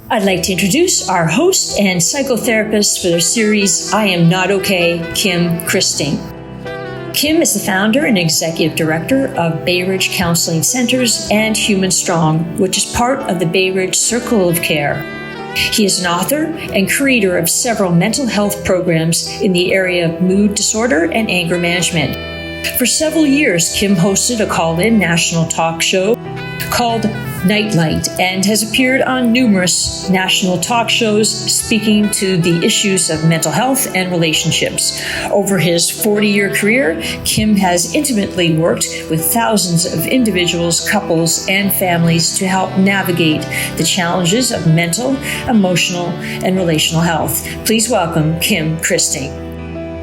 I'd like to introduce our host and psychotherapist for the series I Am Not Okay, Kim Christink. Kim is the founder and executive director of Bay Ridge Counseling Centers and Human Strong, which is part of the Bay Ridge Circle of Care. He is an author and creator of several mental health programs in the area of mood disorder and anger management. For several years, Kim hosted a call-in national talk show called Nightlight and has appeared on numerous national talk shows speaking to the issues of mental health and relationships. Over his 40-year career, Kim has intimately worked with thousands of individuals, couples, and families to help navigate the challenges of mental, emotional, and relational health. Please welcome Kim Christink.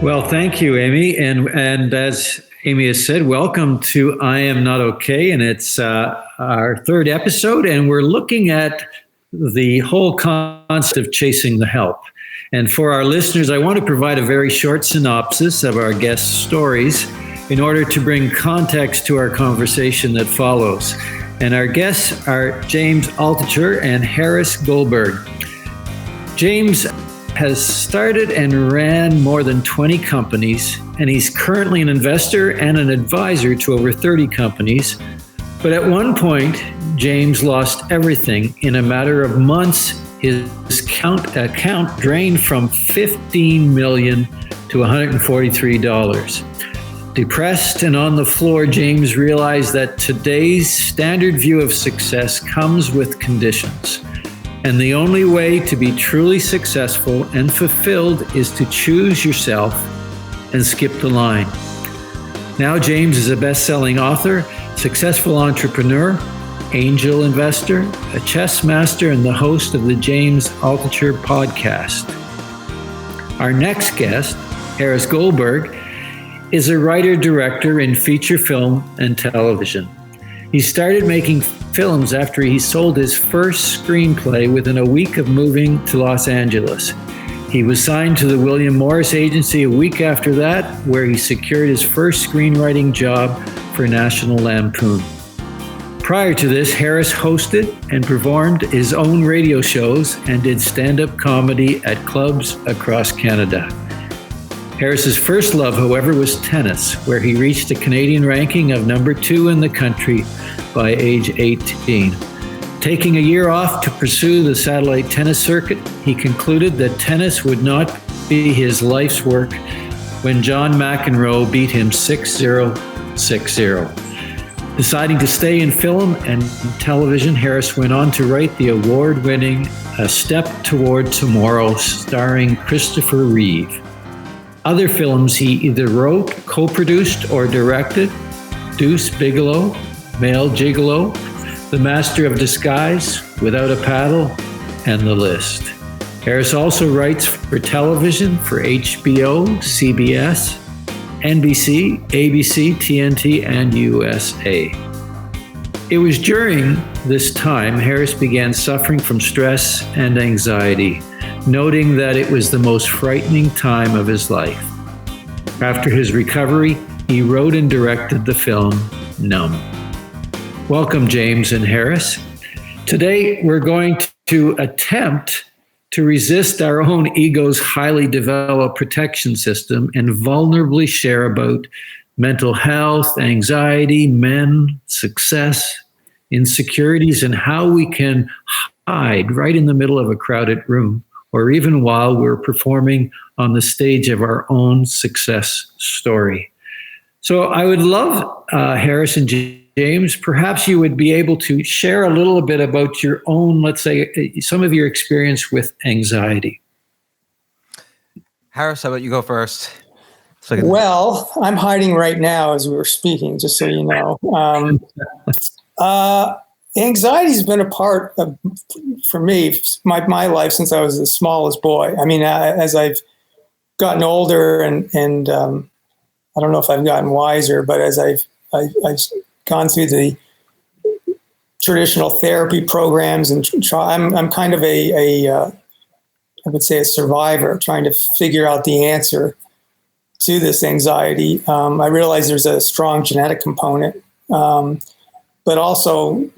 Well, thank you, Amy. And as Amy has said, welcome to I Am Not Okay, and it's our third episode, and we're looking at the whole concept of chasing the help. And for our listeners, I want to provide a very short synopsis of our guest stories in order to bring context to our conversation that follows. And our guests are James Altucher and Harris Goldberg. James has started and ran more than 20 companies, and he's currently an investor and an advisor to over 30 companies. But at one point, James lost everything. In a matter of months, his account drained from $15 million to $143. Depressed and on the floor, James realized that today's standard view of success comes with conditions. And the only way to be truly successful and fulfilled is to choose yourself and skip the line. Now James is a best-selling author, successful entrepreneur, angel investor, a chess master, and the host of the James Altucher podcast. Our next guest, Harris Goldberg, is a writer-director in feature film and television. He started making films after he sold his first screenplay within a week of moving to Los Angeles. He was signed to the William Morris Agency a week after that, where he secured his first screenwriting job for National Lampoon. Prior to this, Harris hosted and performed his own radio shows and did stand-up comedy at clubs across Canada. Harris's first love, however, was tennis, where he reached a Canadian ranking of number 2 in the country by age 18. Taking a year off to pursue the satellite tennis circuit, he concluded that tennis would not be his life's work when John McEnroe beat him 6-0, 6-0. Deciding to stay in film and television, Harris went on to write the award-winning A Step Toward Tomorrow, starring Christopher Reeve. Other films he either wrote, co-produced, or directed: Deuce Bigalow, Male Gigolo, The Master of Disguise, Without a Paddle, and the list. Harris also writes for television for HBO, CBS, NBC, ABC, TNT, and USA. It was during this time Harris began suffering from stress and anxiety, noting that it was the most frightening time of his life. After his recovery, he wrote and directed the film Numb. Welcome, James and Harris. Today, we're going to attempt to resist our own ego's highly developed protection system and vulnerably share about mental health, anxiety, men, success, insecurities, and how we can hide right in the middle of a crowded room, or even while we're performing on the stage of our own success story. So I would love, Harris and James, perhaps you would be able to share a little bit about your own, let's say, some of your experience with anxiety. Harris, how about you go first? Well, I'm hiding right now as we were speaking, just so you know. Anxiety's been a part of, for me, my life since I was the smallest boy. I mean, as I've gotten older and I don't know if I've gotten wiser, but as I've gone through the traditional therapy programs and I'm kind of I would say a survivor trying to figure out the answer to this anxiety. I realize there's a strong genetic component, but also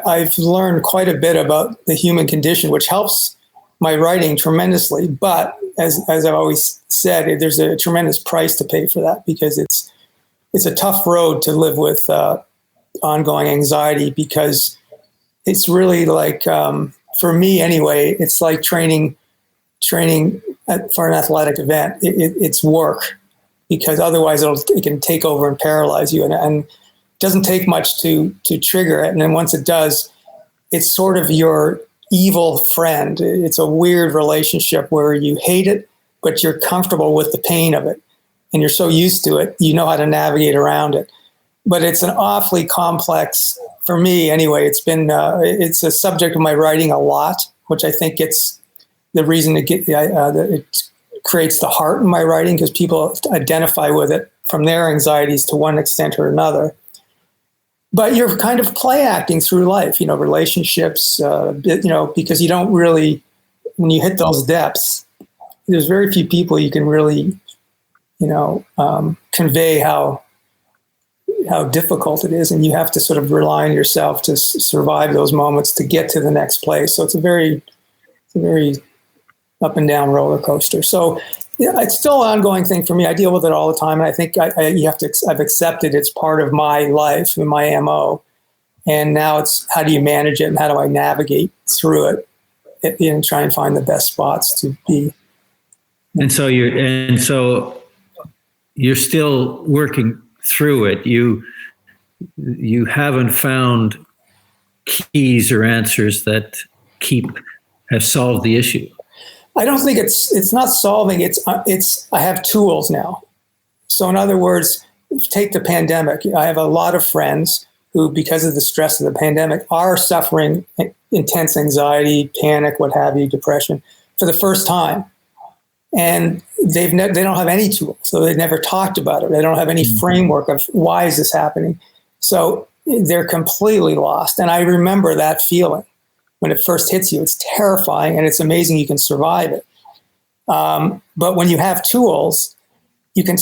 I've learned quite a bit about the human condition, which helps my writing tremendously. But as I've always said, there's a tremendous price to pay for that, because it's a tough road to live with ongoing anxiety, because it's really like, for me anyway, it's like training for an athletic event. It's work, because otherwise it can take over and paralyze you. And it doesn't take much to trigger it. And then once it does, it's sort of your evil friend. It's a weird relationship where you hate it, but you're comfortable with the pain of it. And you're so used to it, you know how to navigate around it. But it's an awfully complex, for me anyway, it's a subject of my writing a lot, which I think it's the reason it creates the heart in my writing, because people identify with it from their anxieties to one extent or another. But you're kind of play acting through life, relationships, because you don't really, when you hit those depths, there's very few people you can really, convey how difficult it is. And you have to sort of rely on yourself to survive those moments to get to the next place. So it's a very up and down roller coaster. So it's still an ongoing thing for me. I deal with it all the time. And I think I've accepted it's part of my life and my MO. And now it's, how do you manage it and how do I navigate through it and try and find the best spots to be. And so you're still working through it. You haven't found keys or answers that have solved the issue. I don't think it's not solving. I have tools now. So in other words, take the pandemic. I have a lot of friends who, because of the stress of the pandemic, are suffering intense anxiety, panic, what have you, depression for the first time. And they don't have any tools. So they've never talked about it. They don't have any framework of why is this happening. So they're completely lost. And I remember that feeling. When it first hits you, it's terrifying, and it's amazing you can survive it. But when you have tools, you can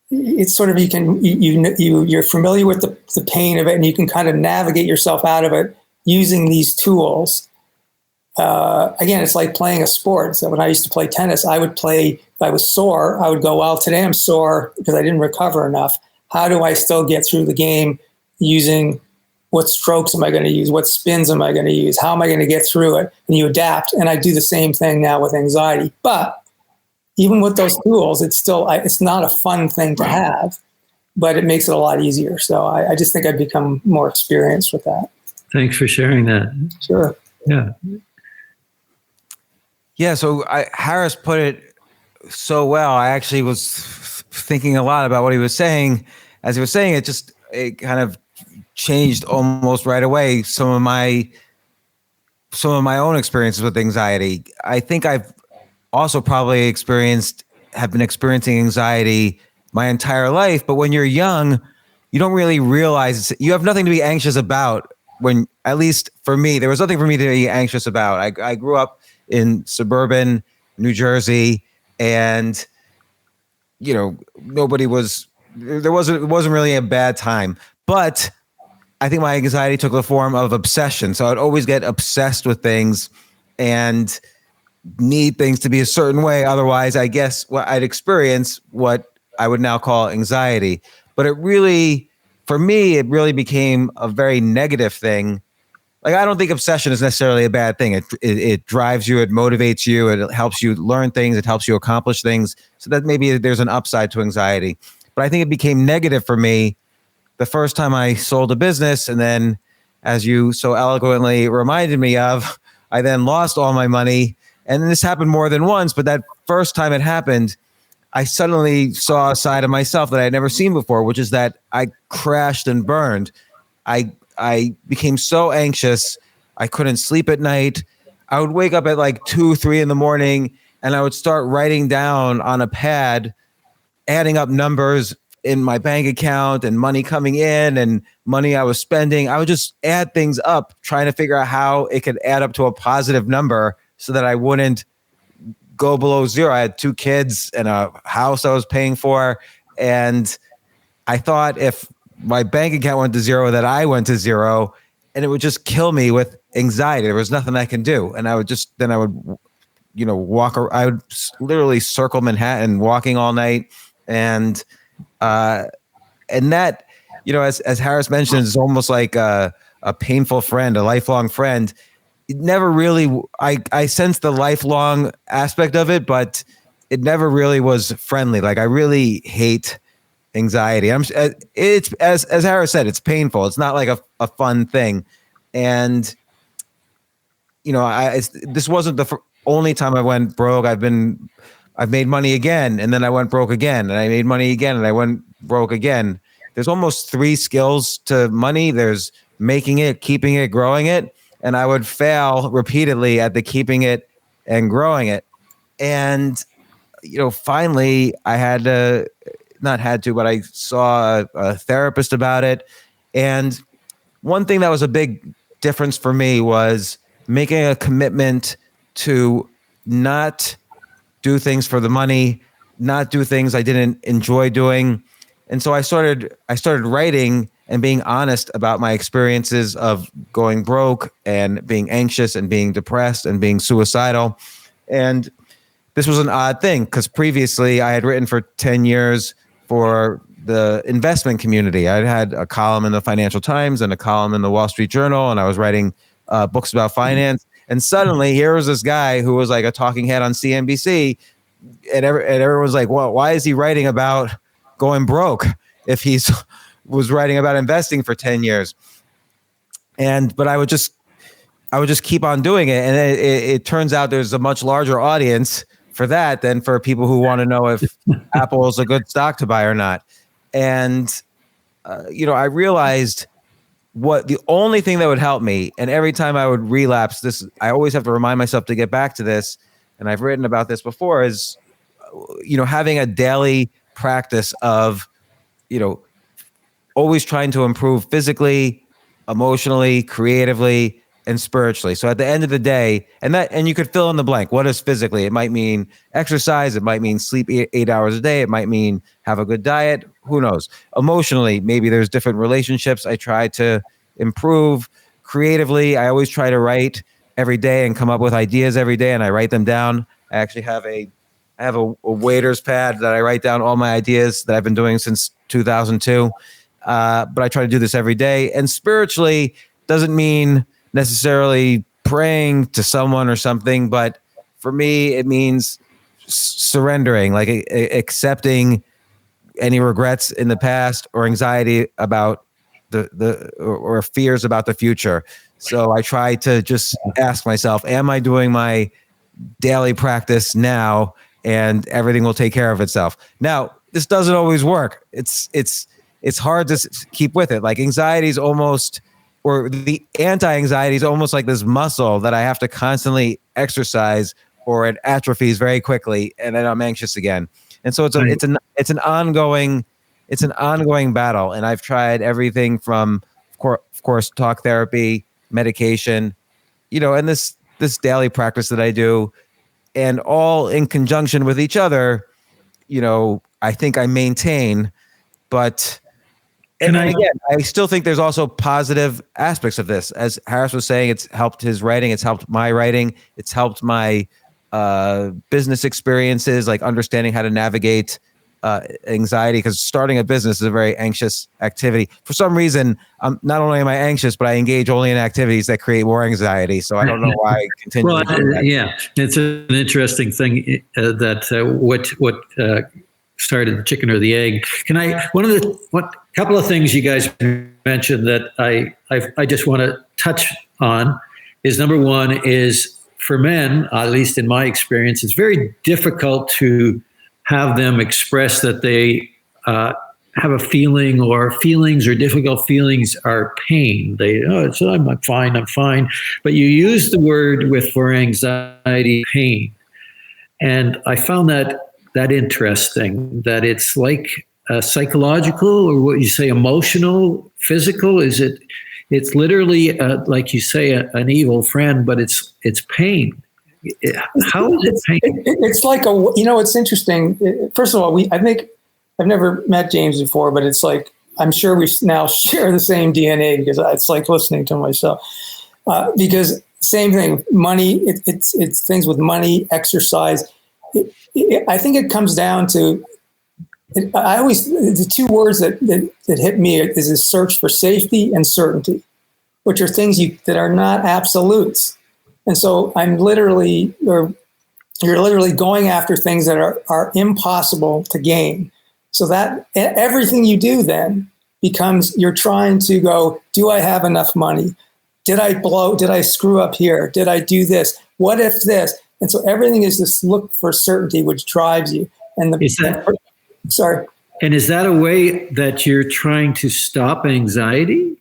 you're familiar with the pain of it, and you can kind of navigate yourself out of it using these tools. Again, it's like playing a sport. So when I used to play tennis, I would play, if I was sore, I would go, well, today I'm sore because I didn't recover enough. How do I still get through the game using what strokes am I going to use? What spins am I going to use? How am I going to get through it? And you adapt. And I do the same thing now with anxiety. But even with those tools, it's not a fun thing to have, but it makes it a lot easier. So I just think I've become more experienced with that. Thanks for sharing that. Sure. Yeah. Yeah. So Harris put it so well. I actually was thinking a lot about what he was saying. As he was saying it kind of changed almost right away some of my own experiences with anxiety. I think I've also probably have been experiencing anxiety my entire life, but when you're young, you don't really realize you have nothing to be anxious about. When, at least for me, there was nothing for me to be anxious about. I grew up in suburban New Jersey, and it wasn't really a bad time, but I think my anxiety took the form of obsession. So I'd always get obsessed with things and need things to be a certain way. Otherwise, I guess I'd experience what I would now call anxiety. But for me, it really became a very negative thing. Like, I don't think obsession is necessarily a bad thing. It drives you, it motivates you, it helps you learn things, it helps you accomplish things. So that maybe there's an upside to anxiety. But I think it became negative for me the first time I sold a business, and then, as you so eloquently reminded me of, I then lost all my money. And this happened more than once, but that first time it happened, I suddenly saw a side of myself that I had never seen before, which is that I crashed and burned. I became so anxious, I couldn't sleep at night. I would wake up at like 2, 3 in the morning, and I would start writing down on a pad, adding up numbers in my bank account and money coming in and money I was spending. I would just add things up, trying to figure out how it could add up to a positive number so that I wouldn't go below zero. I had 2 kids and a house I was paying for. And I thought if my bank account went to zero, that I went to zero. and it would just kill me with anxiety. There was nothing I can do. And I would I would literally circle Manhattan walking all night. And that, as Harris mentioned, is almost like a painful friend, a lifelong friend. It never really, I sensed the lifelong aspect of it, but it never really was friendly. Like, I really hate anxiety. It's as Harris said, it's painful. It's not like a fun thing. And, this wasn't the only time I went broke. I've made money again, and then I went broke again, and I made money again, and I went broke again. There's almost 3 skills to money. There's making it, keeping it, growing it. And I would fail repeatedly at the keeping it and growing it. And, finally I but I saw a therapist about it. And one thing that was a big difference for me was making a commitment to not do things for the money, not do things I didn't enjoy doing. And so I started writing and being honest about my experiences of going broke and being anxious and being depressed and being suicidal. And this was an odd thing because previously I had written for 10 years for the investment community. I had a column in the Financial Times and a column in the Wall Street Journal, and I was writing books about finance. And suddenly here was this guy who was like a talking head on CNBC, and everyone's like, well, why is he writing about going broke if he's was writing about investing for 10 years? But I would just keep on doing it. And it turns out there's a much larger audience for that than for people who want to know if Apple is a good stock to buy or not. And, I realized the only thing that would help me, and every time I would relapse this, I always have to remind myself to get back to this. And I've written about this before, is, having a daily practice of, always trying to improve physically, emotionally, creatively, and spiritually. So at the end of the day, and you could fill in the blank. What is physically? It might mean exercise. It might mean sleep 8 hours a day. It might mean have a good diet. Who knows? Emotionally, maybe there's different relationships I try to improve. Creatively, I always try to write every day and come up with ideas every day, and I write them down. I actually have a waiter's pad that I write down all my ideas that I've been doing since 2002. But I try to do this every day. And spiritually doesn't mean necessarily praying to someone or something, but for me, it means surrendering, like accepting any regrets in the past or anxiety about or fears about the future. So I try to just ask myself, am I doing my daily practice now? And everything will take care of itself. Now, this doesn't always work. It's hard to keep with it. Like anxiety is almost, or the anti-anxiety is almost like this muscle that I have to constantly exercise, or it atrophies very quickly, and then I'm anxious again. And so it's an ongoing battle. And I've tried everything from, of course, talk therapy, medication, and this daily practice that I do, and all in conjunction with each other. I think I maintain, but. And again, I still think there's also positive aspects of this. As Harris was saying, it's helped his writing. It's helped my writing. It's helped my business experiences, like understanding how to navigate anxiety, because starting a business is a very anxious activity. For some reason, not only am I anxious, but I engage only in activities that create more anxiety. So I don't know why I continue. Well, yeah, it's an interesting thing what started the chicken or the egg. Couple of things you guys mentioned that I just want to touch on is, number one is, for men, at least in my experience, it's very difficult to have them express that they have a feeling, or feelings or difficult feelings are pain. I'm fine. But you use the word for anxiety, pain. And I found that interesting, that it's like psychological, or what you say, emotional, physical. It's literally like you say, an evil friend, but it's pain. How is it pain? It's like it's interesting. First of all, I think I've never met James before, but it's like I'm sure we now share the same DNA, because it's like listening to myself. Because same thing, money, it's things with money, exercise. I think it comes down to, the two words that hit me is a search for safety and certainty, which are things that are not absolutes. And so you're literally going after things that are impossible to gain. So that everything you do then becomes, you're trying to go, do I have enough money? Did I screw up here? Did I do this? What if this? And so everything is this look for certainty, which drives you. And sorry. And is that a way that you're trying to stop anxiety?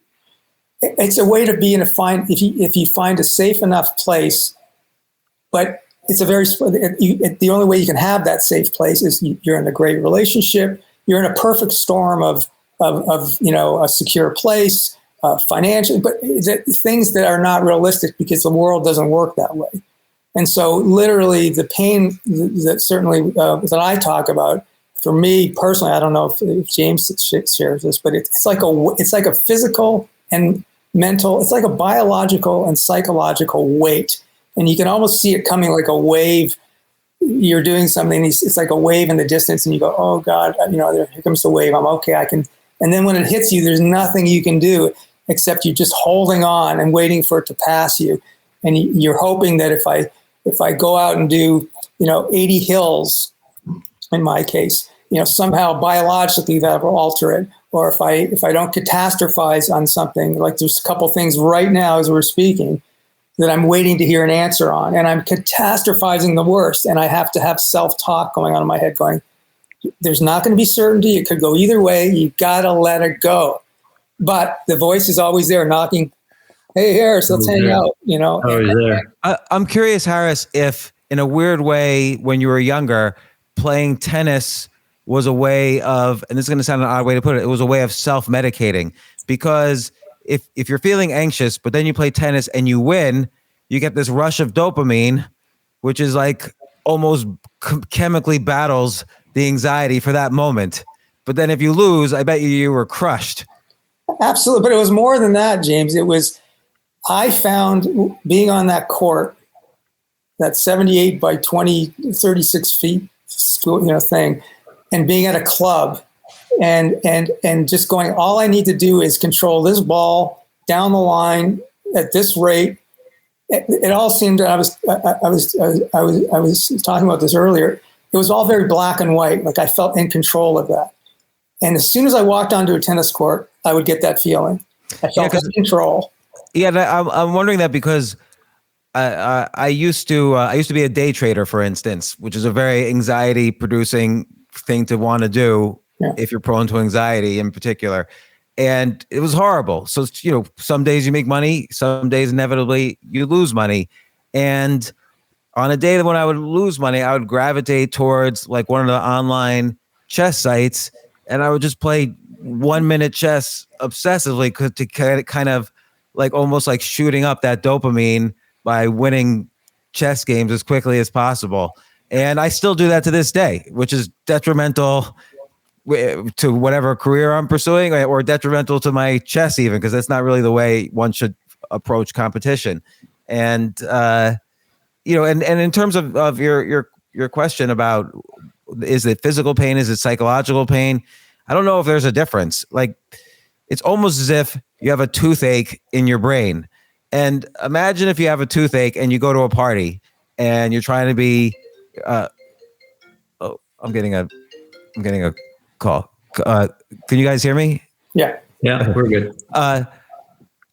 It's a way to be if you find a safe enough place, but it's the only way you can have that safe place is you're in a great relationship. You're in a perfect storm of a secure place, financially, but things that are not realistic because the world doesn't work that way. And so literally the pain that certainly that I talk about, for me personally, I don't know if James shares this, but it's like a physical and mental, it's like a biological and psychological weight. And you can almost see it coming like a wave. You're doing something, it's like a wave in the distance, and you go, oh God, here comes the wave. I'm okay. And then when it hits you, there's nothing you can do except you're just holding on and waiting for it to pass you. And you're hoping that if I go out and do, 80 hills, in my case, somehow biologically that will alter it. Or if I don't catastrophize on something, like there's a couple things right now as we're speaking that I'm waiting to hear an answer on, and I'm catastrophizing the worst, and I have to have self-talk going on in my head going, there's not going to be certainty. It could go either way. You got to let it go. But the voice is always there knocking, hey, Harris, let's hang out, Always there. I'm curious, Harris, if in a weird way, when you were younger, playing tennis was a way of, and this is going to sound an odd way to put it, it was a way of self-medicating. Because if you're feeling anxious, but then you play tennis and you win, you get this rush of dopamine, which is like almost chemically battles the anxiety for that moment. But then if you lose, I bet you were crushed. Absolutely. But it was more than that, James. I found being on that court, that 78 by 20, 36 feet, thing, and being at a club and just going, all I need to do is control this ball down the line at this rate. It all seemed, I was talking about this earlier. It was all very black and white. Like I felt in control of that. And as soon as I walked onto a tennis court, I would get that feeling. I felt in control. Yeah, I'm wondering that because I used to be a day trader, for instance, which is a very anxiety-producing thing to want to do if you're prone to anxiety in particular. And it was horrible. So, some days you make money, some days inevitably you lose money. And on a day when I would lose money, I would gravitate towards like one of the online chess sites, and I would just play 1 minute chess obsessively to kind of like almost like shooting up that dopamine by winning chess games as quickly as possible. And I still do that to this day, which is detrimental to whatever career I'm pursuing, or detrimental to my chess even, because that's not really the way one should approach competition. And, and in terms of your question about, is it physical pain? Is it psychological pain? I don't know if there's a difference. Like, it's almost as if you have a toothache in your brain. And imagine if you have a toothache and you go to a party and you're trying to be, I'm getting a call. Can you guys hear me? Yeah, we're good.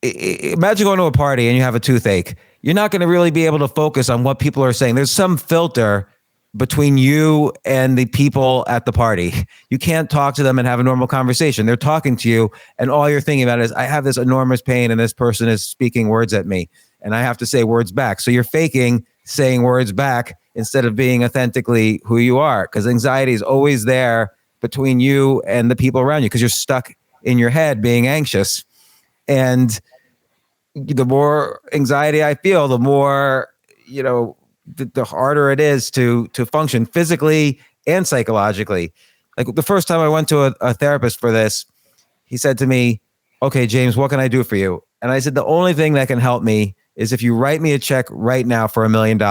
Imagine going to a party and you have a toothache. You're not going to really be able to focus on what people are saying. There's some filter between you and the people at the party. You can't talk to them and have a normal conversation. They're talking to you, and all you're thinking about is, I have this enormous pain and this person is speaking words at me and I have to say words back. So you're faking saying words back instead of being authentically who you are, because anxiety is always there between you and the people around you, because you're stuck in your head being anxious. And the more anxiety I feel, the more, the harder it is to function physically and psychologically. Like the first time I went to a therapist for this, he said to me, okay, James, what can I do for you? And I said, the only thing that can help me is if you write me a check right now for $1 million.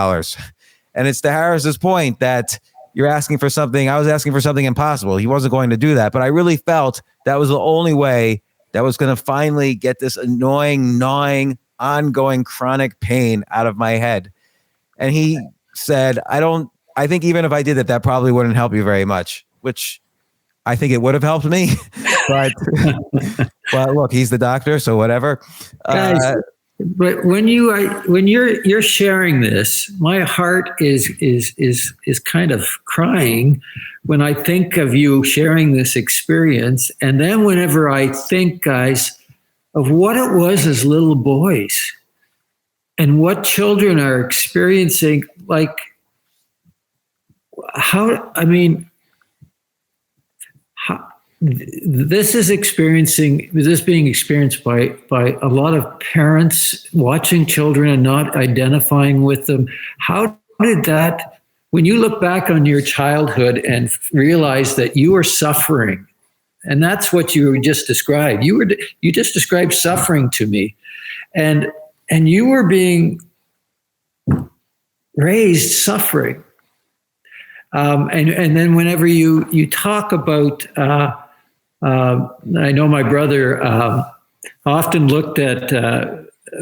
And it's to Harris's point that you're asking for something. I was asking for something impossible. He wasn't going to do that. But I really felt that was the only way that was going to finally get this annoying, gnawing, ongoing chronic pain out of my head. And he said, I think even if I did that probably wouldn't help you very much, which I think it would have helped me. But well, look, he's the doctor, so whatever. Guys, but when you're sharing this, my heart is kind of crying when I think of you sharing this experience. And then whenever I think, guys, of what it was as little boys and what children are experiencing, like this is being experienced by a lot of parents watching children and not identifying with them. How did that, when you look back on your childhood and realize that you were suffering, and that's what you just described. You just described suffering to me, and you were being raised suffering. And then whenever you talk about, I know my brother often looked at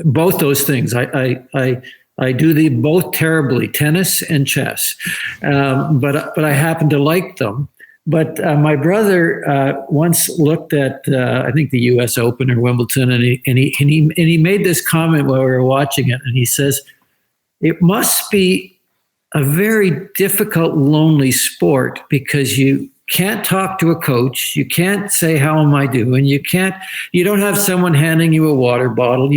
both those things. I do both terribly, tennis and chess, but I happen to like them. But my brother once looked at I think the U.S. Open or Wimbledon, and he made this comment while we were watching it, and he says, "It must be a very difficult, lonely sport because you can't talk to a coach. You can't say, how am I doing? You don't have someone handing you a water bottle.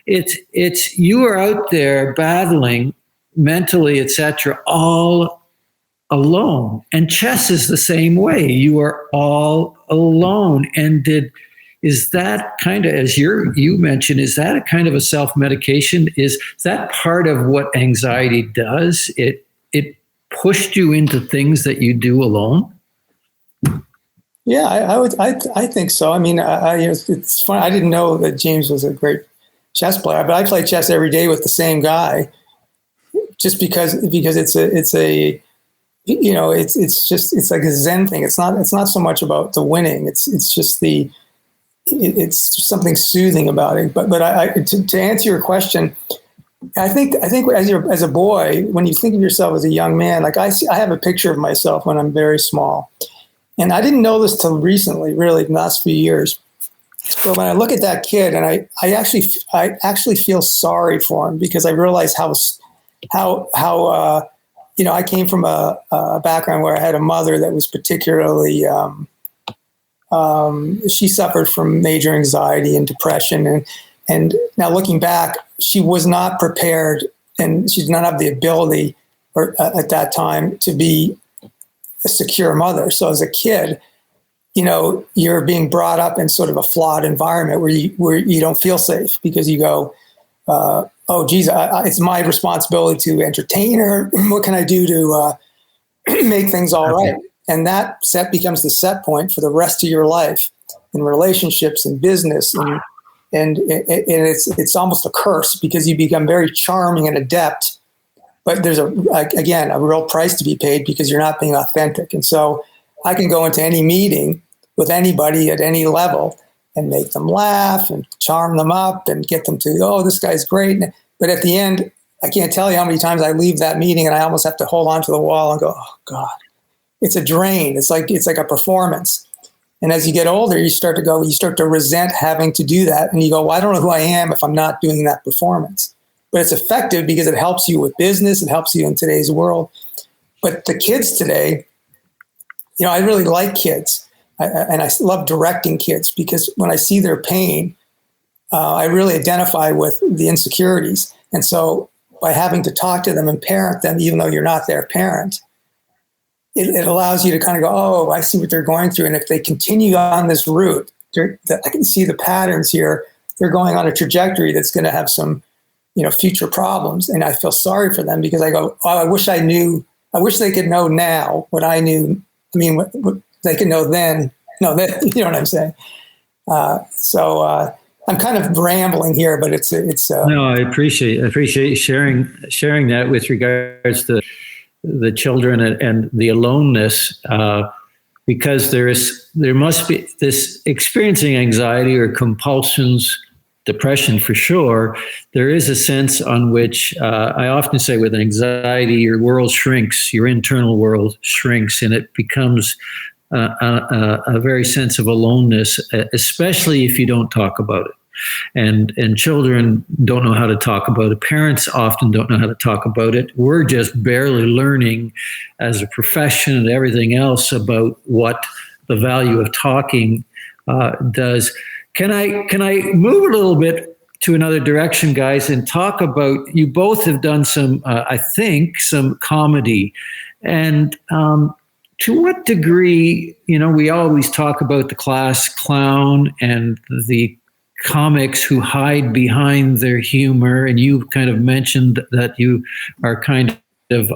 It's you are out there battling mentally, etc., all alone. And chess is the same way. You are all alone. And is that kind of, as you mentioned, is that a kind of a self-medication? Is that part of what anxiety does? It pushed you into things that you do alone? Yeah, I think so. I mean, it's funny. I didn't know that James was a great chess player, but I play chess every day with the same guy, just because it's like a Zen thing. It's not so much about the winning. It's just something soothing about it. But to answer your question, I think as a boy, when you think of yourself as a young man, like I have a picture of myself when I'm very small. And I didn't know this till recently, really, the last few years. But when I look at that kid, and I actually feel sorry for him, because I realize how I came from a background where I had a mother that was particularly she suffered from major anxiety and depression, and now looking back, she was not prepared, and she did not have the ability at that time to be a secure mother. So as a kid, you're being brought up in sort of a flawed environment where you don't feel safe, because you go, oh geez, it's my responsibility to entertain her. What can I do to make things all right? And that becomes the set point for the rest of your life in relationships and business, and it's almost a curse, because you become very charming and adept. But there's a real price to be paid, because you're not being authentic. And so I can go into any meeting with anybody at any level and make them laugh and charm them up and get them to, oh, this guy's great. But at the end, I can't tell you how many times I leave that meeting and I almost have to hold on to the wall and go, oh God, it's a drain. It's like a performance. And as you get older, you start to resent having to do that. And you go, well, I don't know who I am if I'm not doing that performance. But it's effective because it helps you with business. It helps you in today's world. But the kids today, I really like kids. And I love directing kids, because when I see their pain, I really identify with the insecurities. And so by having to talk to them and parent them, even though you're not their parent, it allows you to kind of go, oh, I see what they're going through. And if they continue on this route, I can see the patterns here. They're going on a trajectory that's going to have some future problems. And I feel sorry for them, because I go, oh, I wish they could know now what I knew. I mean, what they could know then. No, you know what I'm saying? So I'm kind of rambling here, but it's. No, I appreciate sharing that with regards to the children and the aloneness, because there must be this experiencing anxiety or compulsions, depression for sure. There is a sense on which I often say with anxiety, your world shrinks, your internal world shrinks, and it becomes a very sense of aloneness, especially if you don't talk about it. And children don't know how to talk about it. Parents often don't know how to talk about it. We're just barely learning as a profession and everything else about what the value of talking does. Can I move a little bit to another direction, guys, and talk about, you both have done some, I think, some comedy. And to what degree, we always talk about the class clown and the comics who hide behind their humor, and you kind of mentioned that you are kind of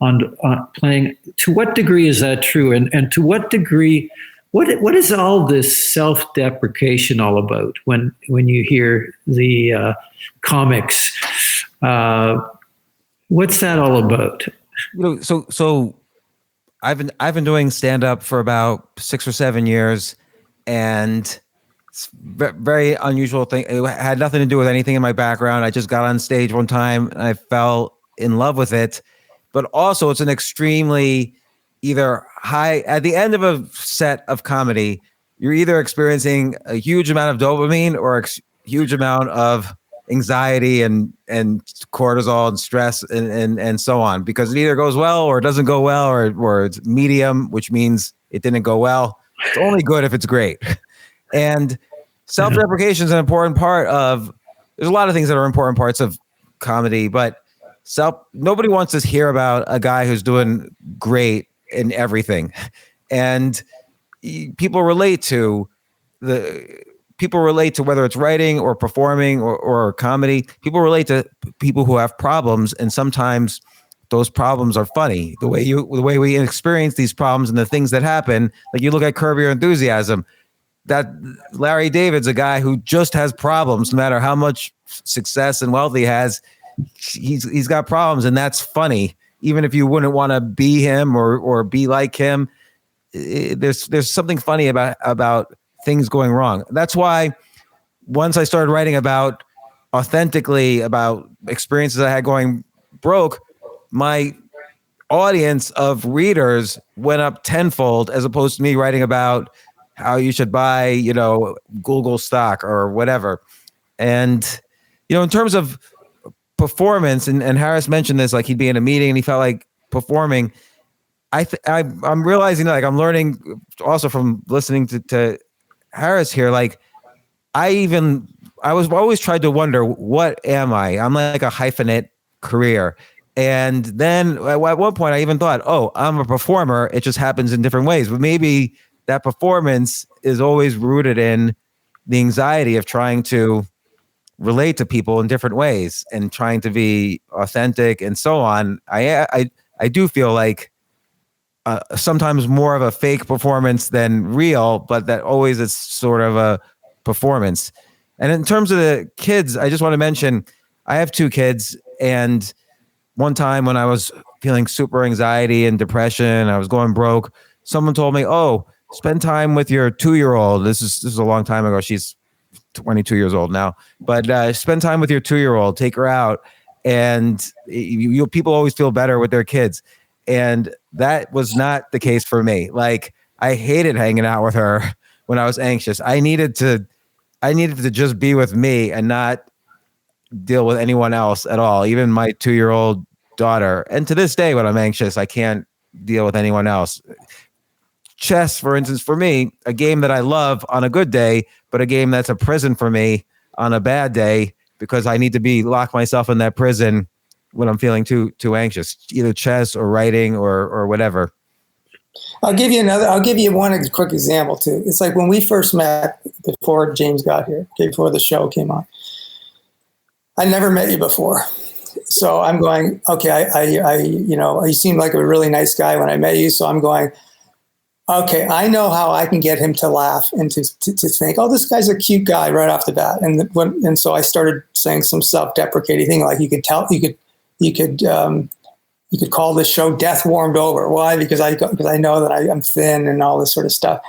on playing. To what degree is that true, and to what degree, what is all this self-deprecation all about when you hear the comics? What's that all about? So I've been doing stand-up for about 6 or 7 years, and it's very unusual thing. It had nothing to do with anything in my background. I just got on stage one time and I fell in love with it. But also it's an extremely either high, at the end of a set of comedy, you're either experiencing a huge amount of dopamine or a huge amount of anxiety and cortisol and stress and so on, because it either goes well or it doesn't go well, or it's medium, which means it didn't go well. It's only good if it's great. And self-deprecation is an important part of, there's a lot of things that are important parts of comedy, but nobody wants to hear about a guy who's doing great in everything. And people relate to whether it's writing or performing or comedy. People relate to people who have problems, and sometimes those problems are funny. The way we experience these problems and the things that happen, like you look at Curb Your Enthusiasm, that Larry David's a guy who just has problems. No matter how much success and wealth he has, he's got problems, and that's funny. Even if you wouldn't want to be him or be like him, there's something funny about things going wrong. That's why once I started writing authentically about experiences I had going broke, my audience of readers went up tenfold, as opposed to me writing about how you should buy, Google stock or whatever. And, in terms of performance, and Harris mentioned this, like he'd be in a meeting and he felt like performing. I'm realizing that, like, I'm learning also from listening to Harris here. Like I was always tried to wonder, what am I? I'm like a hyphenate career. And then at one point I even thought, oh, I'm a performer. It just happens in different ways. But maybe that performance is always rooted in the anxiety of trying to relate to people in different ways and trying to be authentic and so on. I do feel like sometimes more of a fake performance than real, but that always is sort of a performance. And in terms of the kids, I just want to mention, I have 2 kids, and one time when I was feeling super anxiety and depression, I was going broke, someone told me, oh, spend time with your 2-year-old. This is a long time ago. She's 22 years old now, but spend time with your 2-year-old, take her out. And people always feel better with their kids. And that was not the case for me. Like, I hated hanging out with her when I was anxious. I needed to just be with me and not deal with anyone else at all, even my 2-year-old daughter. And to this day, when I'm anxious, I can't deal with anyone else. Chess, for instance, for me, a game that I love on a good day, but a game that's a prison for me on a bad day, because I need to lock myself in that prison when I'm feeling too anxious, either chess or writing or whatever. I'll give you one quick example too. It's like when we first met before James got here, before the show came on. I never met you before. So I'm going, okay, you seemed like a really nice guy when I met you. So I'm going, okay, I know how I can get him to laugh and to think, oh, this guy's a cute guy right off the bat. And so I started saying some self-deprecating thing, like you could call this show Death Warmed Over. Why? Because I know that I'm thin and all this sort of stuff.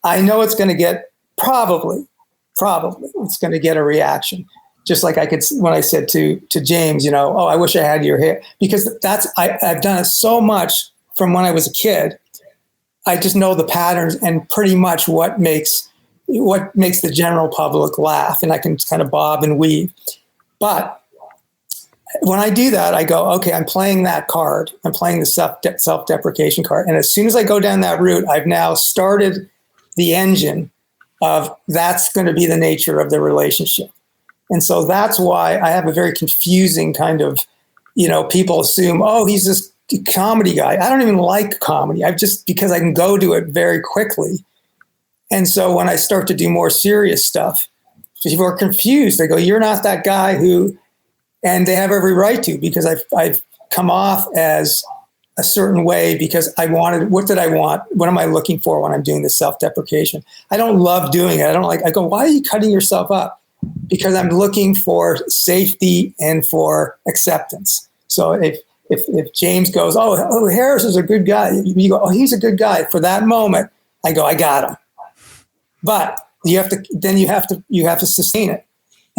I know it's going to get probably it's going to get a reaction. Just like I could, when I said to James, oh, I wish I had your hair, because I've done it so much from when I was a kid. I just know the patterns and pretty much what makes the general public laugh, and I can kind of bob and weave. But when I do that, I go, okay, I'm playing that card. I'm playing the self-deprecation card. And as soon as I go down that route, I've now started the engine of that's going to be the nature of the relationship. And so that's why I have a very confusing kind of, people assume, oh, he's this comedy guy. I don't even like comedy. Because I can go to it very quickly. And so when I start to do more serious stuff, people are confused. They go, you're not that guy who, and they have every right to, because I've come off as a certain way because what did I want? What am I looking for when I'm doing this self-deprecation? I don't love doing it. I go, why are you cutting yourself up? Because I'm looking for safety and for acceptance. So if James goes, oh, Harris is a good guy, you go, oh, he's a good guy. For that moment, I go, I got him. But you have to sustain it.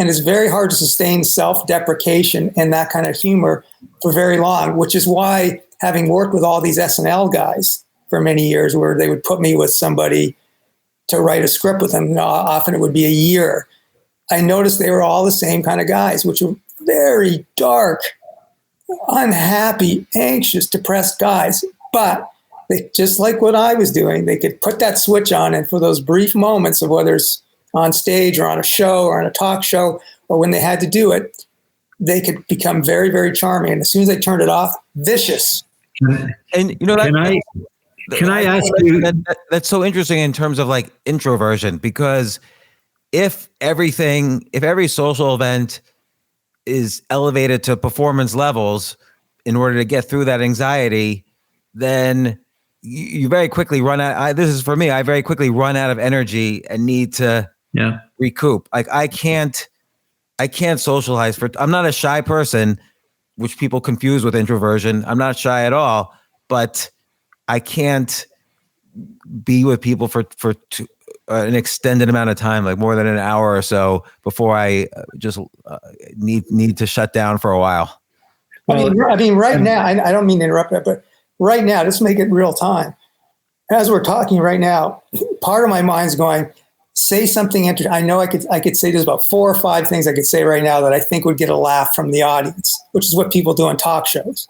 And it's very hard to sustain self-deprecation and that kind of humor for very long, which is why, having worked with all these SNL guys for many years, where they would put me with somebody to write a script with them, often it would be a year, I noticed they were all the same kind of guys, which were very dark, unhappy, anxious, depressed guys. But they, just like what I was doing, they could put that switch on, and for those brief moments of whether it's on stage or on a show or on a talk show or when they had to do it, they could become very, very charming. And as soon as they turned it off, vicious. And can I ask you? That's so interesting in terms of like introversion, because if every social event is elevated to performance levels in order to get through that anxiety, then you very quickly run out. This is for me. I very quickly run out of energy and need to recoup. Like I can't socialize. I'm not a shy person, which people confuse with introversion. I'm not shy at all, but I can't be with people for an extended amount of time, like more than an hour or so, before I just need to shut down for a while. I mean, right now, I don't mean to interrupt that, but right now, let's make it real time. As we're talking right now, part of my mind's going, say something interesting. I know I could say there's about 4 or 5 things I could say right now that I think would get a laugh from the audience, which is what people do on talk shows.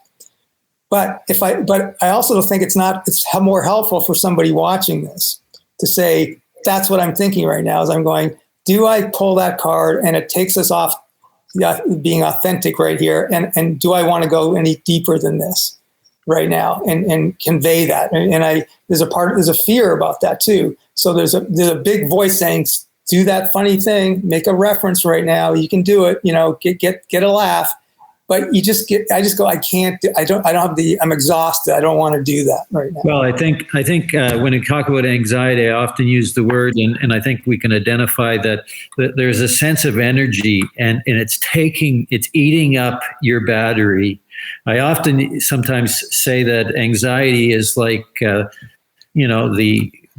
But I also think it's more helpful for somebody watching this to say, that's what I'm thinking right now, is I'm going, do I pull that card and it takes us off being authentic right here? And do I want to go any deeper than this right now and convey that? And there's a fear about that too. So there's a big voice saying, do that funny thing, make a reference right now. You can do it, get a laugh. But I just go, I can't, I'm exhausted. I don't want to do that right now. Well, I think when I talk about anxiety, I often use the word, and I think we can identify that there's a sense of energy and it's eating up your battery. I often sometimes say that anxiety is like,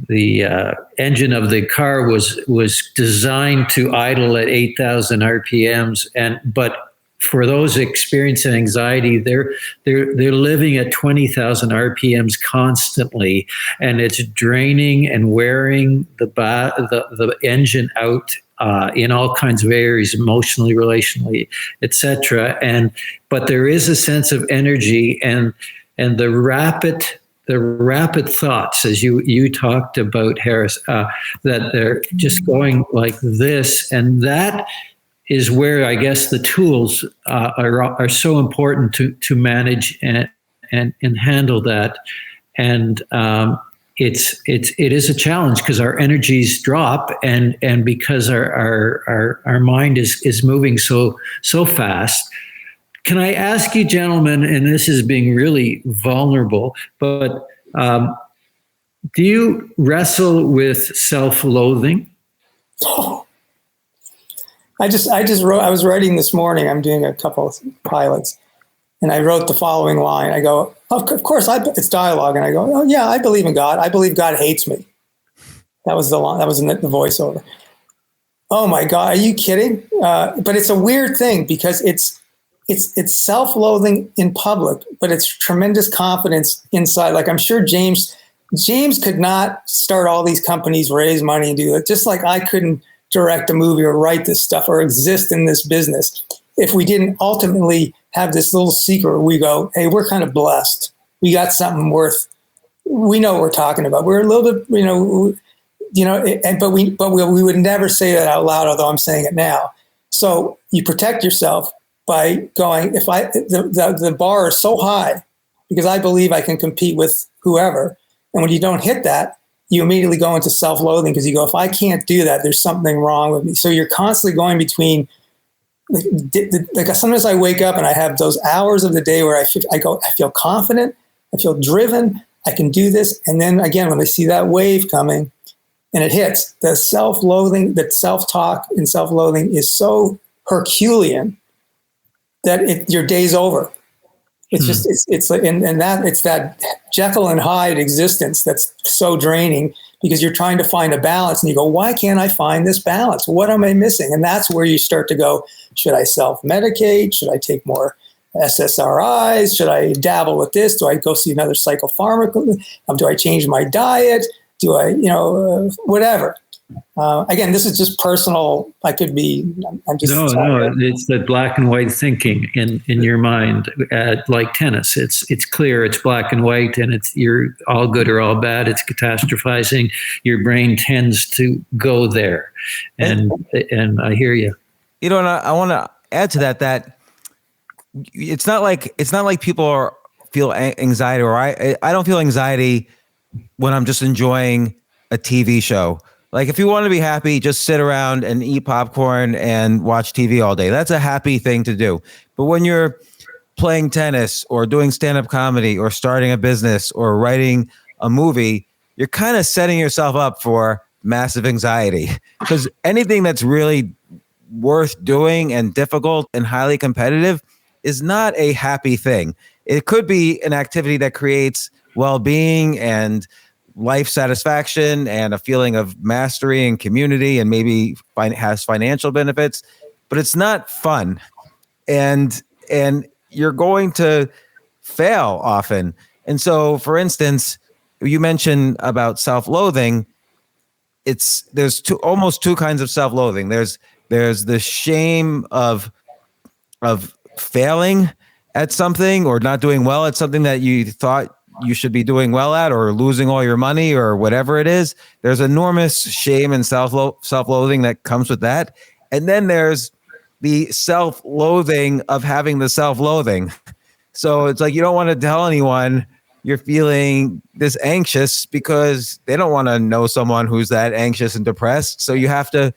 the engine of the car was designed to idle at 8,000 RPMs, but for those experiencing anxiety, they're living at 20,000 RPMs constantly, and it's draining and wearing the engine out in all kinds of areas, emotionally, relationally, etc. But there is a sense of energy and the rapid thoughts, as you talked about, Harris, that they're just going like this, and that is where I guess the tools are so important to manage and handle that. And it is a challenge because our energies drop and because our mind is moving so fast. Can I ask you, gentlemen, and this is being really vulnerable, but Do you wrestle with self-loathing? Oh, I was writing this morning. I'm doing a couple of pilots, and I wrote the following line. I go, of course, it's dialogue, and I go, oh yeah, I believe in God. I believe God hates me. That was the line. That was in the voiceover. Oh my God, are you kidding? But it's a weird thing because it's self-loathing in public, but it's tremendous confidence inside. Like I'm sure James could not start all these companies, raise money, and do it. Just like I couldn't direct a movie or write this stuff or exist in this business if we didn't ultimately have this little secret where we go, hey, we're kind of blessed. We got something we know what we're talking about. We're a little bit, but we would never say that out loud, although I'm saying it now. So you protect yourself by going, the bar is so high because I believe I can compete with whoever. And when you don't hit that, you immediately go into self-loathing because you go, if I can't do that, there's something wrong with me. So you're constantly going between, like sometimes I wake up and I have those hours of the day where I feel confident, I feel driven, I can do this. And then again, when I see that wave coming and it hits, the self-loathing, that self-talk and self-loathing is so Herculean that your day's over. It's just, it's like, and that it's that Jekyll and Hyde existence that's so draining because you're trying to find a balance and you go, why can't I find this balance? What am I missing? And that's where you start to go, should I self-medicate? Should I take more SSRIs? Should I dabble with this? Do I go see another psychopharmacology? Do I change my diet? Do I, whatever. Again, this is just personal. I'm just no. It's the black and white thinking in your mind, like tennis. It's clear. It's black and white, and you're all good or all bad. It's catastrophizing. Your brain tends to go there, and I hear you. And I want to add to that it's not like people feel anxiety, or I don't feel anxiety when I'm just enjoying a TV show. Like if you want to be happy, just sit around and eat popcorn and watch TV all day. That's a happy thing to do. But when you're playing tennis or doing stand-up comedy or starting a business or writing a movie, you're kind of setting yourself up for massive anxiety, because anything that's really worth doing and difficult and highly competitive is not a happy thing. It could be an activity that creates well-being and life satisfaction and a feeling of mastery and community, and maybe has financial benefits, but it's not fun. And you're going to fail often. And so, for instance, you mentioned about self-loathing. There's almost two kinds of self-loathing. There's the shame of failing at something or not doing well at something that you thought you should be doing well at, or losing all your money or whatever it is. There's enormous shame and self-loathing that comes with that. And then there's the self-loathing of having the self-loathing. So it's like you don't want to tell anyone you're feeling this anxious because they don't want to know someone who's that anxious and depressed. So you have to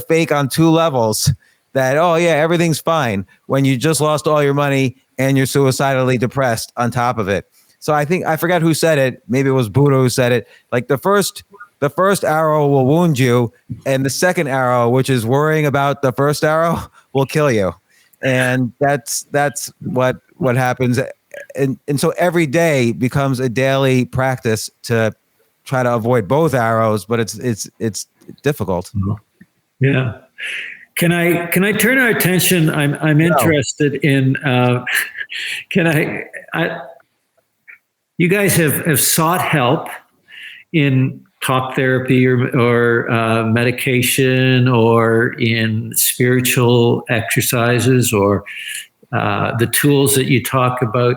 fake on two levels that, oh yeah, everything's fine, when you just lost all your money and you're suicidally depressed on top of it. So I forgot who said it. Maybe it was Buddha who said it. Like the first arrow will wound you, and the second arrow, which is worrying about the first arrow, will kill you. And that's what happens. And so every day becomes a daily practice to try to avoid both arrows, but it's difficult. Yeah. Can I turn our attention? I'm interested in. You guys have sought help in talk therapy or medication or in spiritual exercises or the tools that you talk about.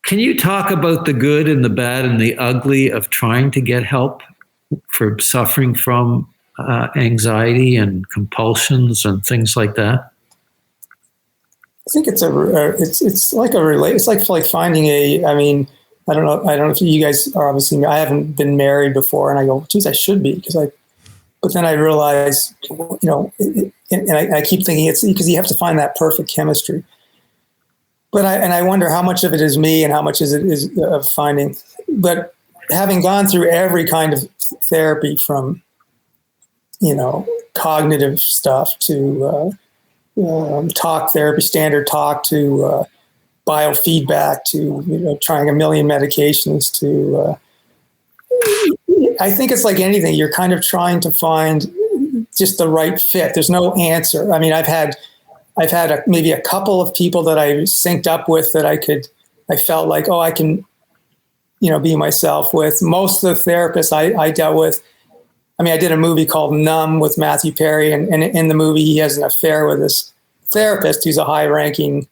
Can you talk about the good and the bad and the ugly of trying to get help for suffering from anxiety and compulsions and things like that? I think it's like finding I don't know if you guys are, obviously, I haven't been married before, and I go, geez, I should be, but then I realize, and I keep thinking it's because you have to find that perfect chemistry. But I wonder how much of it is me and how much is it is of finding. But having gone through every kind of therapy from, cognitive stuff to talk therapy, standard talk to biofeedback to, trying a million medications to, I think it's like anything. You're kind of trying to find just the right fit. There's no answer. I mean, I've had maybe a couple of people that I synced up with that I felt like, I can, be myself with. Most of the therapists I dealt with, I did a movie called Numb with Matthew Perry, and in the movie, he has an affair with this therapist who's a high-ranking,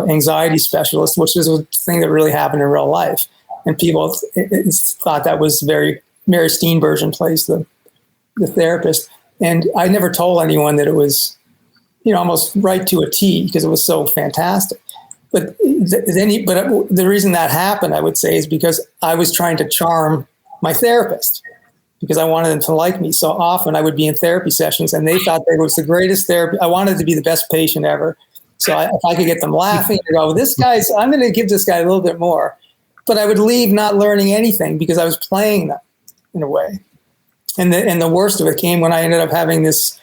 anxiety specialist, which is a thing that really happened in real life. And people thought that was Mary Steenburgen plays the therapist. And I never told anyone that it was, almost right to a T because it was so fantastic. But the reason that happened, I would say, is because I was trying to charm my therapist because I wanted them to like me. So often I would be in therapy sessions and they thought that it was the greatest therapy. I wanted to be the best patient ever. So if I could get them laughing, I'd go, I'm going to give this guy a little bit more. But I would leave not learning anything because I was playing them in a way. And the worst of it came when I ended up having this,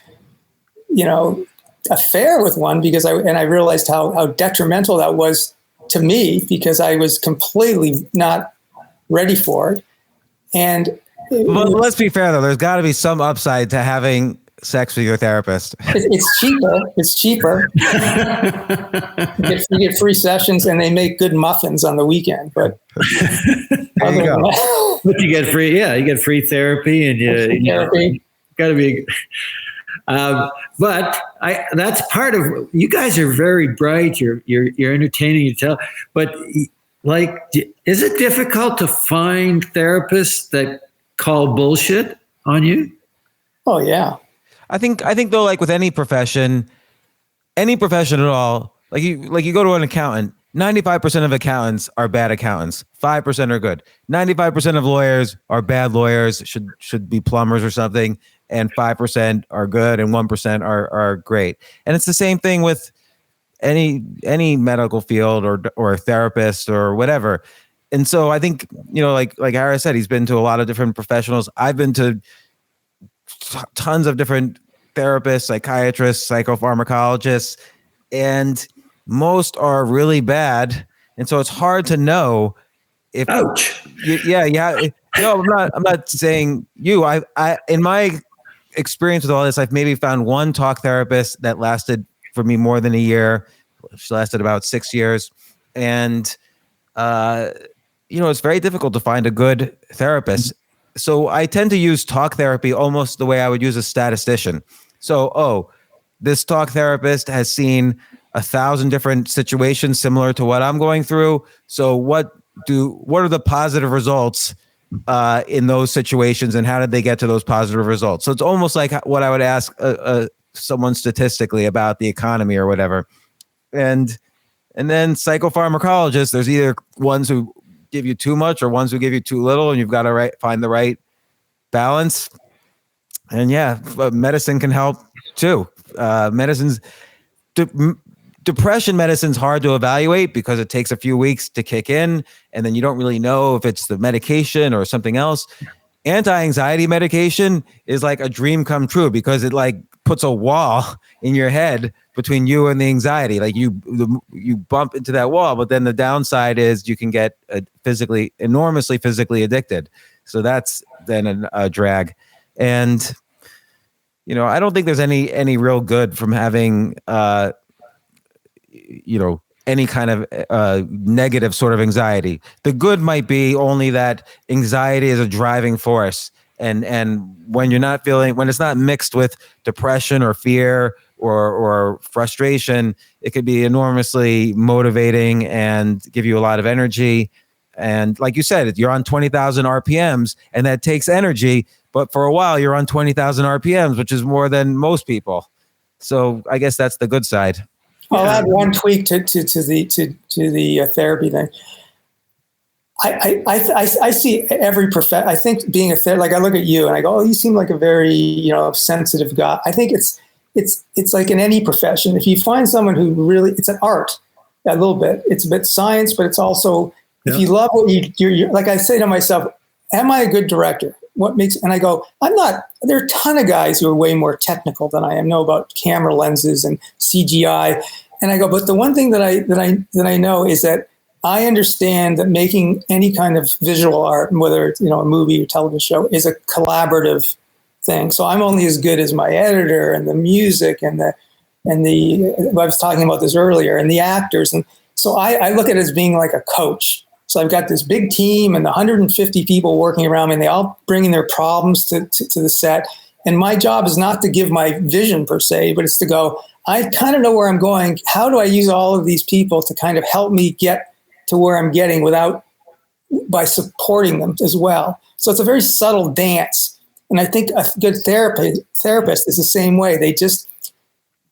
affair with one because I realized how detrimental that was to me because I was completely not ready for it. And let's be fair though, there's got to be some upside to having sex with your therapist. It's cheaper. You get free sessions and they make good muffins on the weekend. But there you go. But you get free, you get free therapy, and you got to be. But that's part of. You guys are very bright. You're entertaining. You tell, but like, is it difficult to find therapists that call bullshit on you? Oh yeah. I think though, like with any profession at all, like you go to an accountant, 95% of accountants are bad accountants. 5% are good. 95% of lawyers are bad lawyers, should be plumbers or something, and 5% are good and 1% are great. And it's the same thing with any medical field or therapist or whatever. And so I think, like Ara said, he's been to a lot of different professionals. I've been to tons of different therapists, psychiatrists, psychopharmacologists, and most are really bad. And so it's hard to know if. Ouch. Yeah. No, I'm not saying you. I in my experience with all this, I've maybe found one talk therapist that lasted for me more than a year. She lasted about 6 years, and it's very difficult to find a good therapist. So I tend to use talk therapy almost the way I would use a statistician. So, this talk therapist has seen 1,000 different situations similar to what I'm going through. So what are the positive results in those situations, and how did they get to those positive results? So it's almost like what I would ask someone statistically about the economy or whatever. And then psychopharmacologists, there's either ones who give you too much or ones who give you too little, and you've got to find the right balance. And medicine can help too. Depression medicine's hard to evaluate because it takes a few weeks to kick in, and then you don't really know if it's the medication or something else. Anti-anxiety medication is like a dream come true because it like puts a wall in your head between you and the anxiety. Like you bump into that wall, but then the downside is you can get enormously physically addicted. So that's then a drag. And I don't think there's any real good from having any kind of negative sort of anxiety. The good might be only that anxiety is a driving force. And when it's not mixed with depression or fear or frustration, it could be enormously motivating and give you a lot of energy. And like you said, you're on 20,000 RPMs, and that takes energy. But for a while, you're on 20,000 RPMs, which is more than most people. So I guess that's the good side. I'll add one tweak to the therapy thing. I see every profession. I think being a therapist, like I look at you and I go, "Oh, you seem like a very sensitive guy." I think it's like in any profession. If you find someone who really, it's an art, a little bit. It's a bit science, but it's also If you love what you're like, I say to myself, am I a good director? And I go, I'm not. There are a ton of guys who are way more technical than I am, know about camera lenses and CGI. And I go, but the one thing that I know is that I understand that making any kind of visual art, whether it's, a movie or television show, is a collaborative thing. So I'm only as good as my editor and the music and the I was talking about this earlier, and the actors. And so I look at it as being like a coach. So I've got this big team and 150 people working around me, and they all bring in their problems to the set. And my job is not to give my vision per se, but it's to go, I kind of know where I'm going. How do I use all of these people to kind of help me get to where I'm getting by supporting them as well? So it's a very subtle dance. And I think a good therapist is the same way. They just,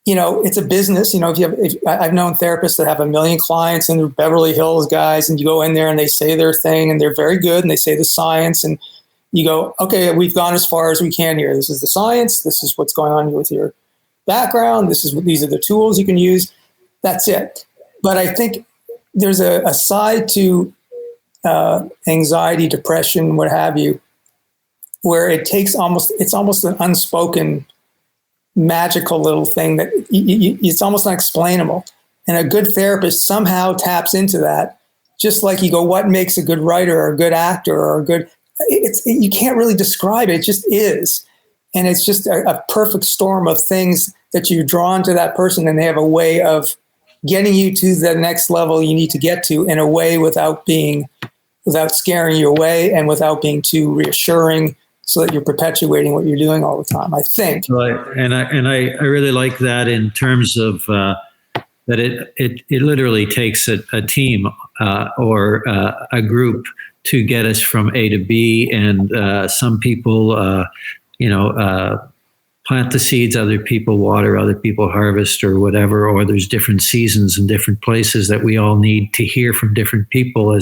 it's a business. I've known therapists that have 1 million clients and they're Beverly Hills guys, and you go in there and they say their thing and they're very good and they say the science, and you go, okay, we've gone as far as we can here. This is the science. This is what's going on with your background. These are the tools you can use. That's it. But I think there's a side to anxiety, depression, what have you, where it's almost an unspoken magical little thing that it's almost unexplainable. And a good therapist somehow taps into that. Just like you go, what makes a good writer or a good actor or a good, you can't really describe it. It just is. And it's just a perfect storm of things that you're drawn to that person, and they have a way of getting you to the next level you need to get to in a way without scaring you away and without being too reassuring, so that you're perpetuating what you're doing all the time, I think. Right. And I really like that in terms of that it literally takes a team or a group to get us from A to B. And some people, plant the seeds, other people water, other people harvest or whatever, or there's different seasons and different places that we all need to hear from different people.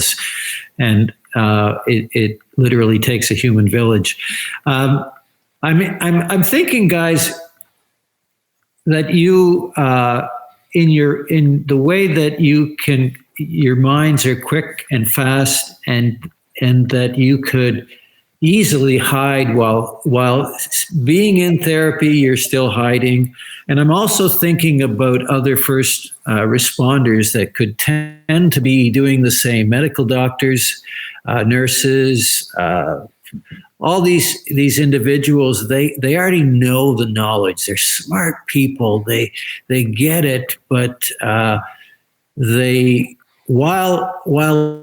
It literally takes a human village. I'm thinking, guys, that you in the way that your minds are quick and fast, and that you could easily hide while being in therapy. You're still hiding. And I'm also thinking about other first responders that could tend to be doing the same. Medical doctors, nurses, all these individuals, they already know the knowledge. They're smart people. They get it, but while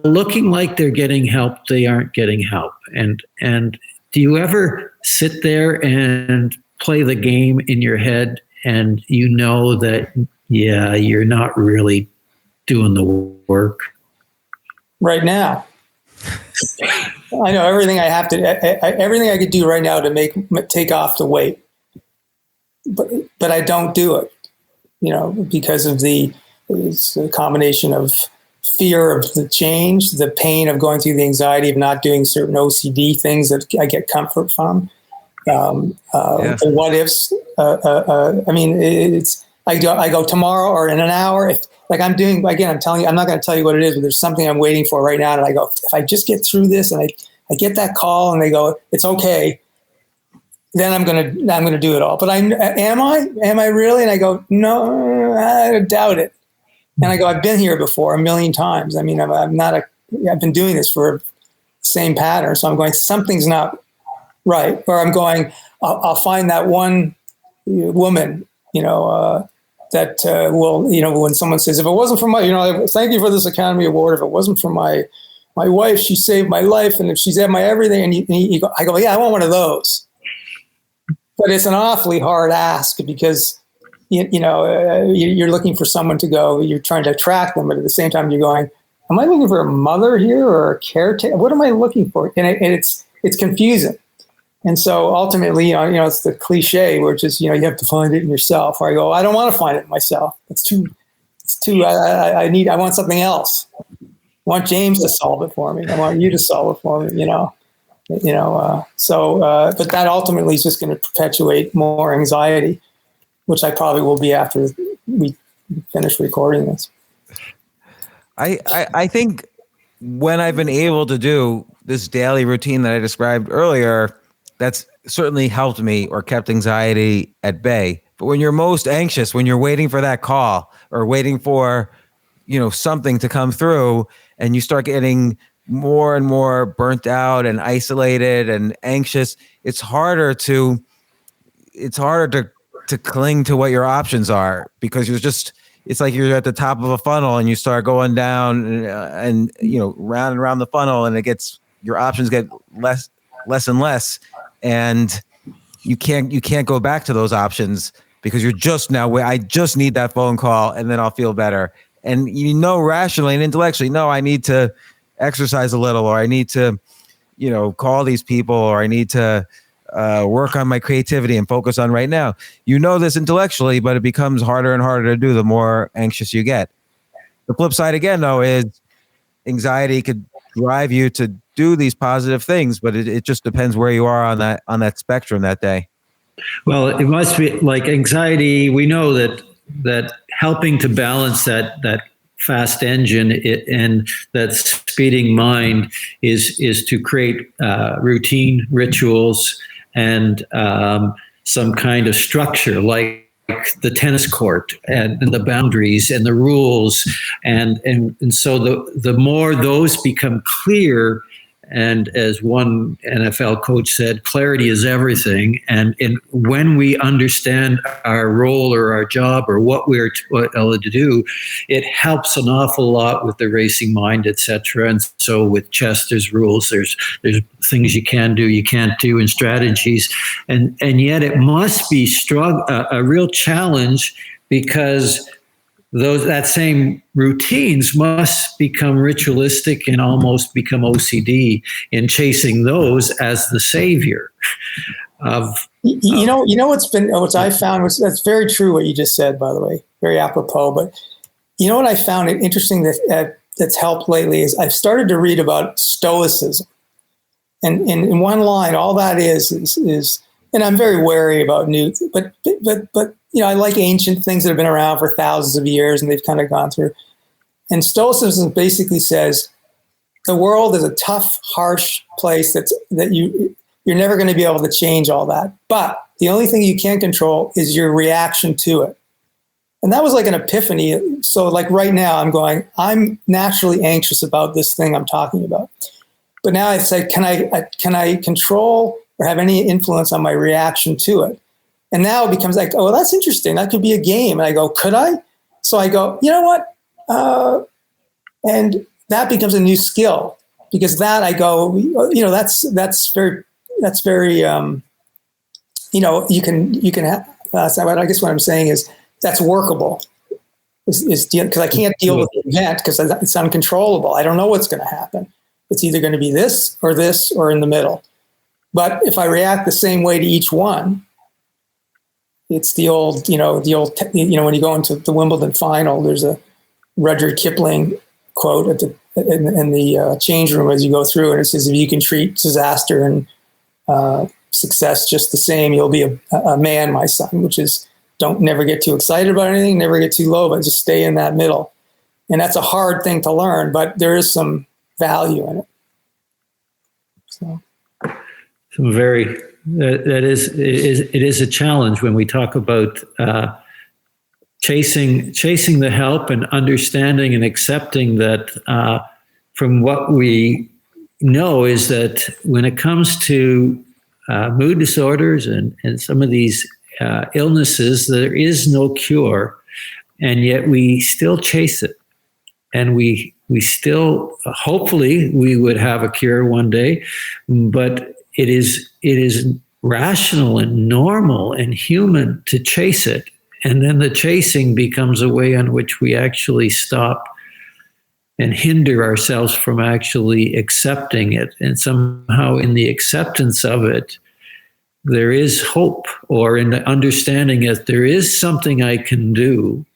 looking like they're getting help, they aren't getting help. And do you ever sit there and play the game in your head, and that you're not really doing the work right now? I know everything I have to, everything I could do right now to take off the weight, but I don't do it, because of it's a combination of fear of the change, the pain of going through the anxiety of not doing certain OCD things that I get comfort from. The what ifs. I go tomorrow or in an hour. I'm telling you, I'm not going to tell you what it is, but there's something I'm waiting for right now. And I go, if I just get through this, and I get that call, and they go, it's okay, then I'm going to do it all. But am I really? And I go, no, I doubt it. And I go, I've been here before 1 million times. I've been doing this for the same pattern. So I'm going, something's not right. Or I'm going, I'll find that one woman, that will, when someone says, if it wasn't for my, thank you for this Academy Award. If it wasn't for my wife, she saved my life. And if she's at my everything, and I go, yeah, I want one of those. But it's an awfully hard ask, because you're looking for someone to go, you're trying to attract them, but at the same time you're going, am I looking for a mother here or a caretaker? What am I looking for? And it's confusing. And so ultimately, it's the cliche, which is, you have to find it in yourself. Or I go, I don't want to find it in myself. It's too, I want something else. I want James to solve it for me. I want you to solve it for me, but that ultimately is just going to perpetuate more anxiety, which I probably will be after we finish recording this. I think when I've been able to do this daily routine that I described earlier, that's certainly helped me or kept anxiety at bay. But when you're most anxious, when you're waiting for that call or waiting for, something to come through, and you start getting more and more burnt out and isolated and anxious, it's harder to cling to what your options are, because it's like you're at the top of a funnel and you start going down and round and round the funnel, and your options get less and less, and you can't go back to those options because you're just I just need that phone call and then I'll feel better. And rationally and intellectually, no, I need to exercise a little, or I need to, call these people, or I need to work on my creativity and focus on right now. This intellectually, but it becomes harder and harder to do the more anxious you get. The flip side again, though, is anxiety could drive you to do these positive things, but it just depends where you are on that spectrum that day. Well, it must be like anxiety. We know that helping to balance that fast engine and that speeding mind is to create routine, rituals, and some kind of structure, like the tennis court and the boundaries and the rules, and so the more those become clear. And as one NFL coach said, clarity is everything. And when we understand our role or our job or what we're to do, it helps an awful lot with the racing mind, etc. And so with chess, there's rules, there's things you can do, you can't do, and strategies. And yet it must be a real challenge, because that same routines must become ritualistic and almost become OCD in chasing those as the savior of. What I found was, that's very true what you just said, by the way, very apropos. But what I found interesting that's helped lately is I've started to read about Stoicism, and in one line, all that is, and I'm very wary about new, but I like ancient things that have been around for thousands of years and they've kind of gone through. And Stoicism basically says the world is a tough, harsh place that you're never going to be able to change all that. But the only thing you can control is your reaction to it. And that was like an epiphany. So like right now I'm naturally anxious about this thing I'm talking about. But now I say, can I control or have any influence on my reaction to it? And now it becomes like, oh, that's interesting. That could be a game. And I go, could I? So I go, you know what? And that becomes a new skill, because that I go, that's very, you can have, I guess what I'm saying is that's workable, because I can't deal with the event because it's uncontrollable. I don't know what's going to happen. It's either going to be this or in the middle. But if I react the same way to each one, it's the old, when you go into the Wimbledon final, there's a Rudyard Kipling quote in the change room as you go through, and it says, if you can treat disaster and success just the same, you'll be a man, my son, which is don't never get too excited about anything, never get too low, but just stay in that middle. And that's a hard thing to learn, but there is some value in it. So. It is a challenge when we talk about chasing the help and understanding and accepting that from what we know is that when it comes to mood disorders and some of these illnesses, there is no cure, and yet we still chase it, and we still, hopefully we would have a cure one day, but it is rational and normal and human to chase it. And then the chasing becomes a way in which we actually stop and hinder ourselves from actually accepting it. And somehow in the acceptance of it, there is hope, or in the understanding that there is something I can do,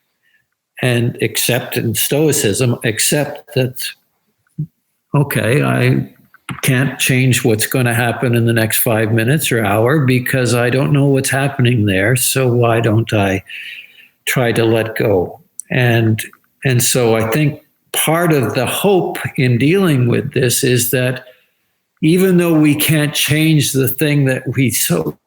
and accept in Stoicism, accept that, okay, I can't change what's going to happen in the next 5 minutes or hour because I don't know what's happening there. So why don't I try to let go? And so I think part of the hope in dealing with this is that even though we can't change the thing that we so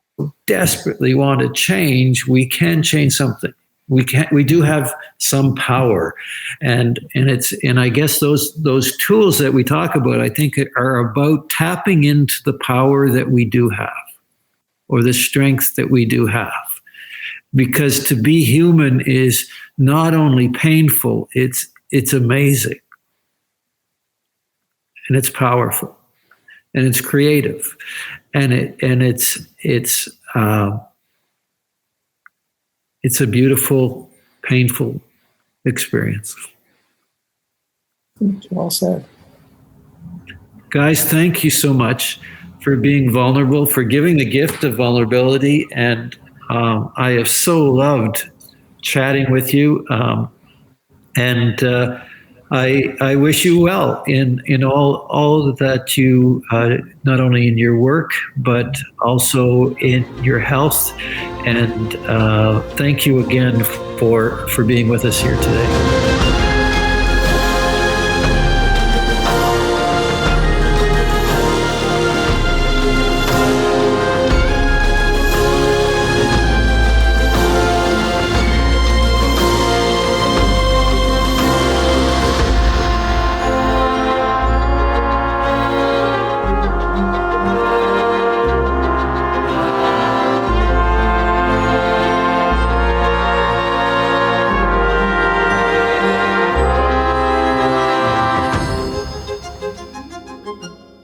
desperately want to change, we can change something. We do have some power, and I guess those tools that we talk about, I think, are about tapping into the power that we do have, or the strength that we do have. Because to be human is not only painful, it's amazing, and it's powerful, and it's creative, and it's a beautiful, painful experience. Well said. Guys, thank you so much for being vulnerable, for giving the gift of vulnerability. And I have so loved chatting with you. And I wish you well in all that you, not only in your work, but also in your health. And thank you again for being with us here today.